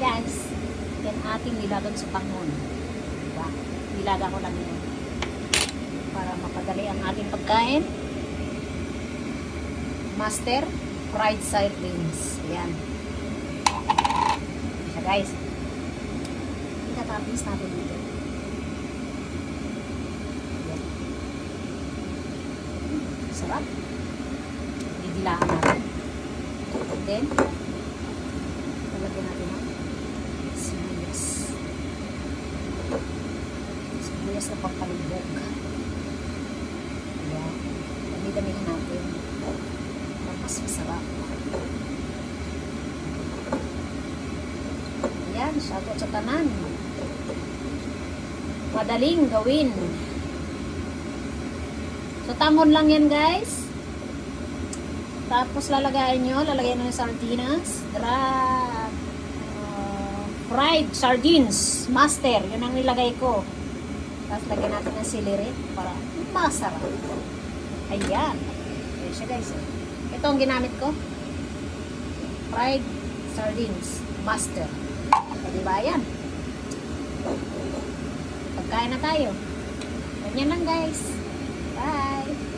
guys, yan ating nilagan sa pangon. Diba? Nilaga ko lang yun para mapadali ang ating pagkain. Master fried sardines. Ayan. So guys, itatapis natin dito. Ayan. Sarap. Didilaan natin. And then, talagyan natin ang sibuyas. Sibuyas na pampalibog. Ayan. Dami-damihin natin. Mas masarap. Ayan, shoutout sa tanan. Madaling gawin. So, tangon lang yan, guys. Tapos, lalagyan nyo yung sardinas. Fried sardines. Master. Yun ang nilagay ko. Tapos, lagyan natin ng celery para masarap. Ayan. Ayan siya, guys. Ito ang ginamit ko. Fried sardines. Master. O, diba yan? Pagkain na tayo. Ganyan lang, guys. Bye!